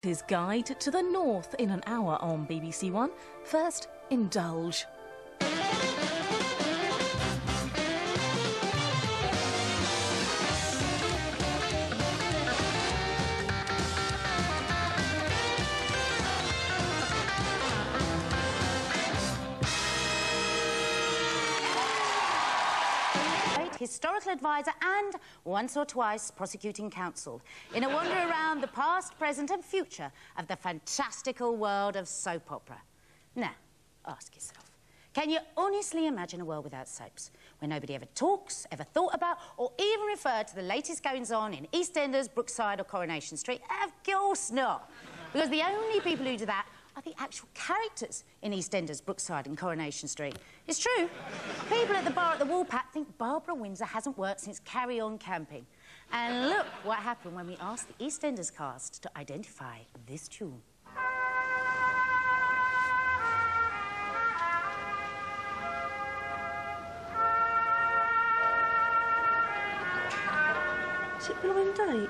His guide to the north in an hour on BBC1. First, indulge. Historical advisor and once or twice prosecuting counsel in a wander around the past, present and future of the fantastical world of soap opera. Now, ask yourself, can you honestly imagine a world without soaps, where nobody ever talks, ever thought about, or even referred to the latest goings-on in EastEnders, Brookside or Coronation Street? Of course not, because the only people who do that are the actual characters in EastEnders, Brookside and Coronation Street. It's true. People at the bar at the Woolpack think Barbara Windsor hasn't worked since Carry On Camping. And look what happened when we asked the EastEnders cast to identify this tune. Is it blind date?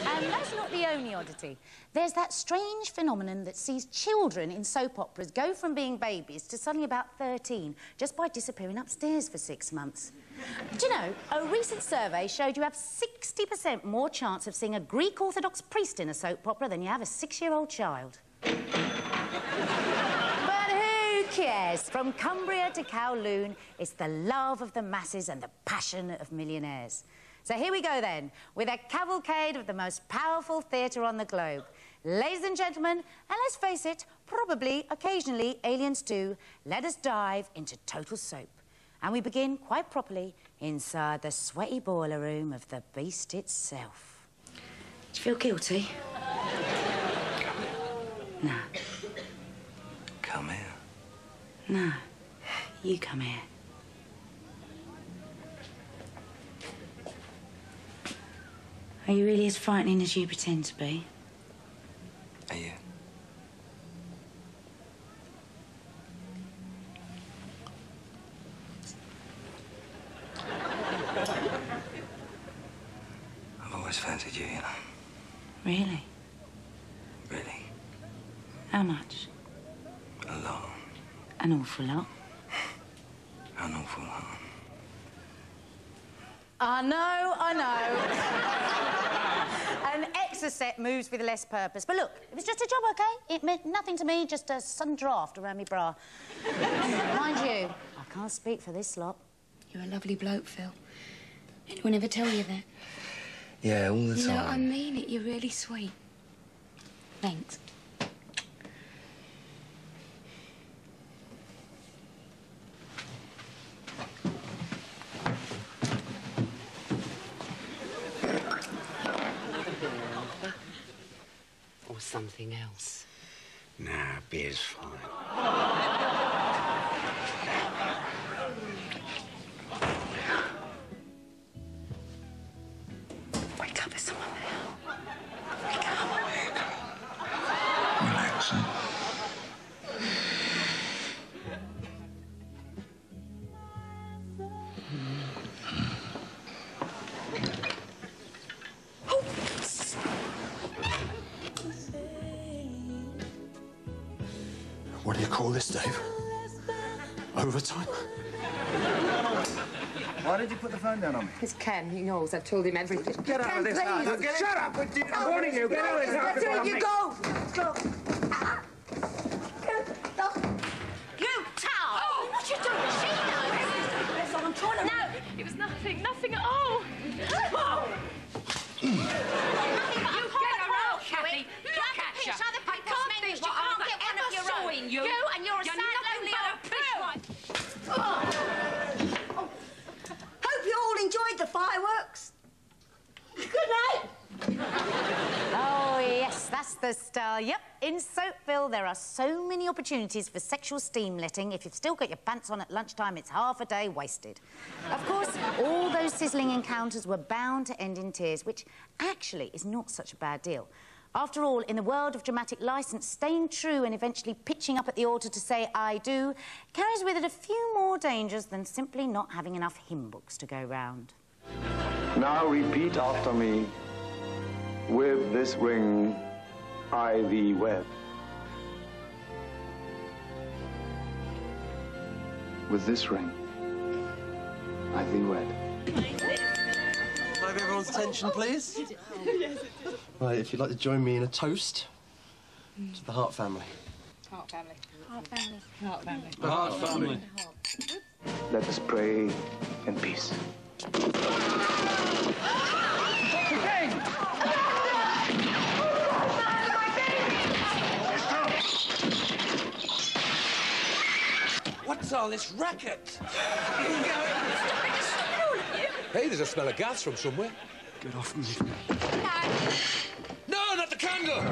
And that's not the only oddity. There's that strange phenomenon that sees children in soap operas go from being babies to suddenly about 13 just by disappearing upstairs for 6 months. Do you know, a recent survey showed you have 60% more chance of seeing a Greek Orthodox priest in a soap opera than you have a 6-year-old child. But who cares? From Cumbria to Kowloon, it's the love of the masses and the passion of millionaires. So here we go then, with a cavalcade of the most powerful theatre on the globe. Ladies and gentlemen, and let's face it, probably, occasionally, aliens do, let us dive into total soap. And we begin, quite properly, inside the sweaty boiler room of the beast itself. Do you feel guilty? No. Come here. No. You come here. Are you really as frightening as you pretend to be? Are you? I've always fancied you, you know. Really? Really. How much? A lot. An awful lot. An awful lot. I know. An exocet moves with less purpose. But look, it was just a job, OK? It meant nothing to me, just a sudden draft around me bra. Mind you, I can't speak for this lot. You're a lovely bloke, Phil. Anyone ever tell you that? Yeah, all the time. No, I mean it. You're really sweet. Thanks. Or something else. Nah, beer's fine. Wake up, there's someone there. Wake up. Relaxing. What do you call this, Dave? Overtime? Why did you put the phone down on me? It's Ken. He knows. I've told him everything. Get out of this house. Shut up! I'm warning you. Get out of this house. You go! Go! You towel! Oh, what you doing? She knows. That's all I'm trying to... No, it was nothing. Nothing at all. Oh. You get her out, Kathy. Look at you. I can't think what I'm ever showing you. You and your sad, lonely old pill. Hope you all enjoyed the fireworks. Good night. Oh, yes, that's the style. Yep, in Soapville there are so many opportunities for sexual steam letting. If you've still got your pants on at lunchtime, it's half a day wasted. Of course, all those sizzling encounters were bound to end in tears, which actually is not such a bad deal. After all, in the world of dramatic licence, staying true and eventually pitching up at the altar to say I do carries with it a few more dangers than simply not having enough hymn books to go round. Now repeat after me. With this ring, I thee wed. With this ring, I thee wed. Can I have everyone's attention, please? Right, if you'd like to join me in a toast to the Hart family. Hart family. Hart family. Hart family. The Hart family. Let us pray in peace. What's all this racket? Hey, there's a smell of gas from somewhere. Get off me. No, not the candle!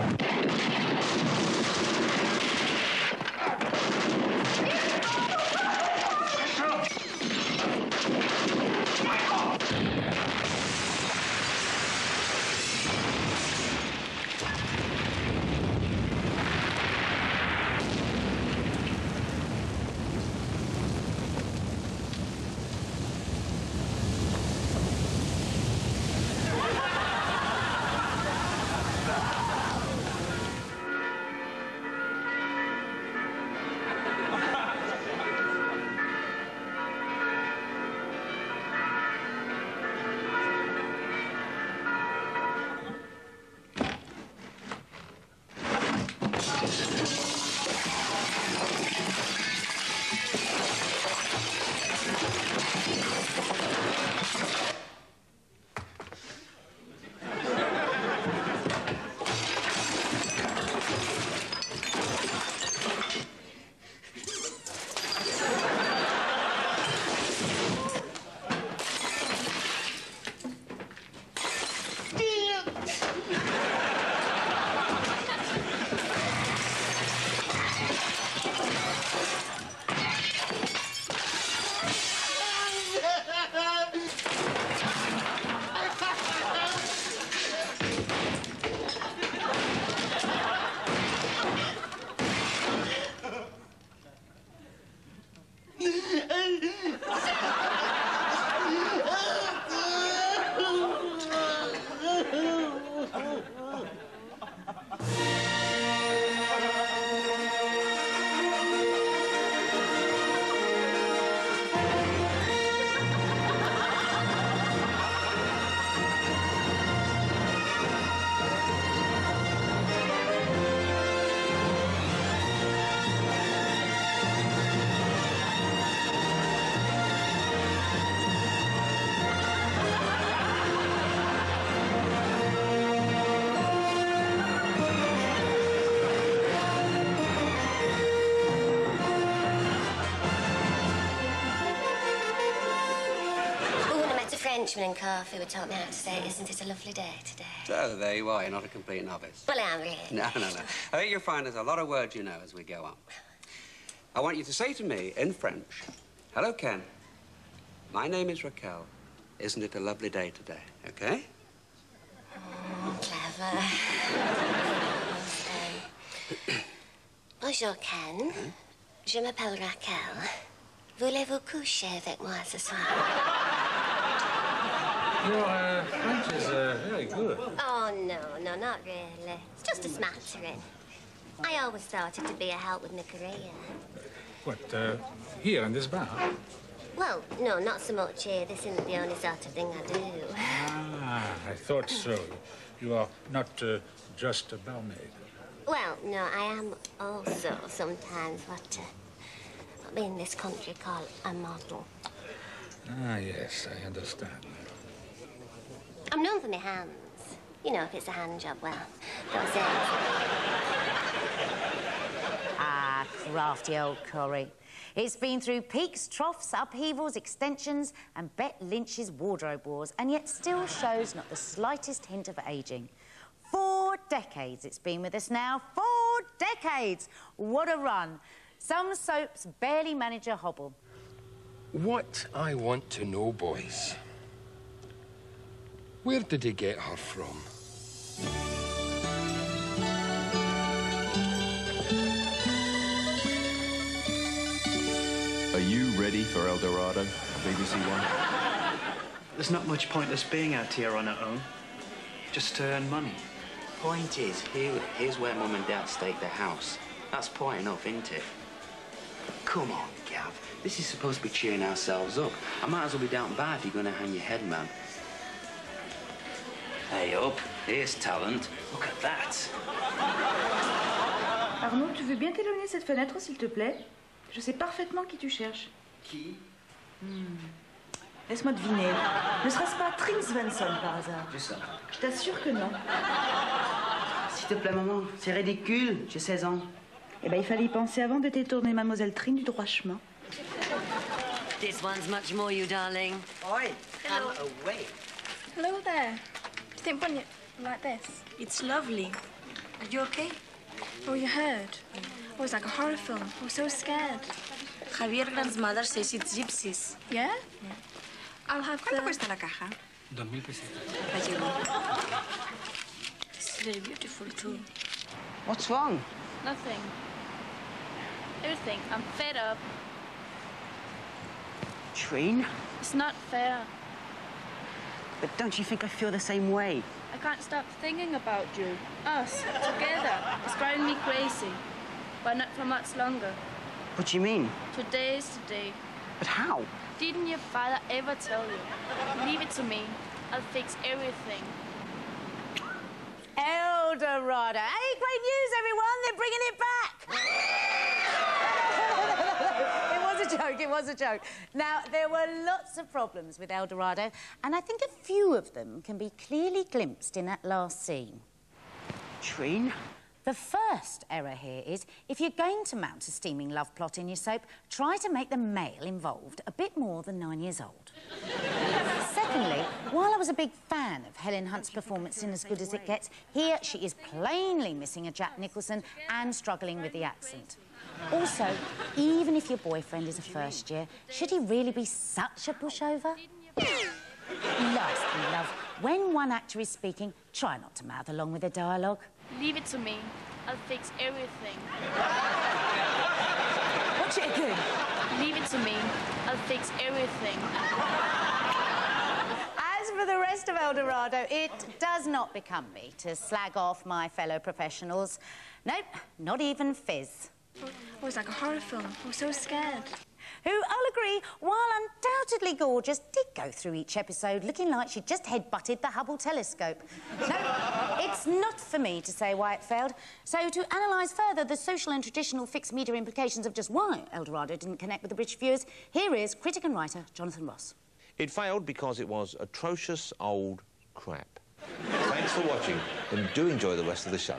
Frenchman in coffee would taught me how to say, isn't it a lovely day today? So, there you are. You're not a complete novice. Well, I'm really. No. I think you'll find there's a lot of words you know as we go on. I want you to say to me, in French, hello, Ken. My name is Raquel. Isn't it a lovely day today, okay? Oh, clever. Bonjour, Ken. Je m'appelle Raquel. Voulez-vous coucher avec moi ce soir? Your French is very good. Oh, no, not really. It's just a smattering. I always thought it would be a help with my career. What, here in this bar? Well, no, not so much here. This isn't the only sort of thing I do. Ah, I thought so. You are not just a barmaid. Well, no, I am also sometimes what we in this country call a model. Ah, yes, I understand. I'm known for my hands. You know, if it's a hand job, well, those ends. Ah, crafty old Corrie. It's been through peaks, troughs, upheavals, extensions, and Bet Lynch's wardrobe wars, and yet still shows not the slightest hint of ageing. 4 decades it's been with us now. 4 decades! What a run. Some soaps barely manage a hobble. What I want to know, boys, where did he get her from? ready for El Dorado, BBC1? There's not much point us being out here on our own. Just to earn money. Point is, here's where Mum and Dad stake their house. That's point enough, isn't it? Come on, Gav. This is supposed to be cheering ourselves up. I might as well be down bad if you're going to hang your head, man. Hey, up. Here's talent. Look at that. Arnaud, tu veux bien t'éloigner de cette fenêtre, s'il te plaît? Je sais parfaitement qui tu cherches. Qui? Laisse-moi deviner. Ne serait-ce pas Trin Svensson, par hasard? C'est ça. Je t'assure que non. S'il te plaît, maman. C'est ridicule. J'ai 16 ans. Eh ben, il fallait y penser avant de détourner Mademoiselle Trin du droit chemin. This one's much more you, darling. Oi, Hello. come away. Hello there. Do you think putting it like this? It's lovely. Are you okay? Oh, you heard? Oh, it's like a horror film. I was so scared. Javier grandmother says it's gypsies. Yeah? I'll have ¿Cuánto cuesta la caja? 2,000 pesetas. La llevo. It's very beautiful, too. What's wrong? Nothing. Everything. I'm fed up. Trin? It's not fair. But don't you think I feel the same way? I can't stop thinking about you. Us, together. It's driving me crazy. But not for much longer. What do you mean? Today is the day. But how? Didn't your father ever tell you? Leave it to me. I'll fix everything. El Dorado. Hey, great news, everyone. They're bringing it back. It was a joke. Now, there were lots of problems with El Dorado, and I think a few of them can be clearly glimpsed in that last scene. Trin? The first error here is, if you're going to mount a steaming love plot in your soap, try to make the male involved a bit more than 9 years old. Secondly, while I was a big fan of Helen Hunt's performance in As Good As It Gets, here she is plainly missing a Jack Nicholson and struggling with the accent. Also, even if your boyfriend is a first year, should he really be such a pushover? Lastly, love, when one actor is speaking, try not to mouth along with the dialogue. Leave it to me. I'll fix everything. Watch it again. Leave it to me. I'll fix everything. As for the rest of El Dorado, it does not become me to slag off my fellow professionals. Nope, not even Fizz. Oh, it's like a horror film. I was so scared. Who, I'll agree, while undoubtedly gorgeous, did go through each episode looking like she'd just head-butted the Hubble telescope. No, it's not for me to say why it failed. So, to analyse further the social and traditional fixed media implications of just why El Dorado didn't connect with the British viewers, here is critic and writer Jonathan Ross. It failed because it was atrocious old crap. Thanks for watching, and do enjoy the rest of the show.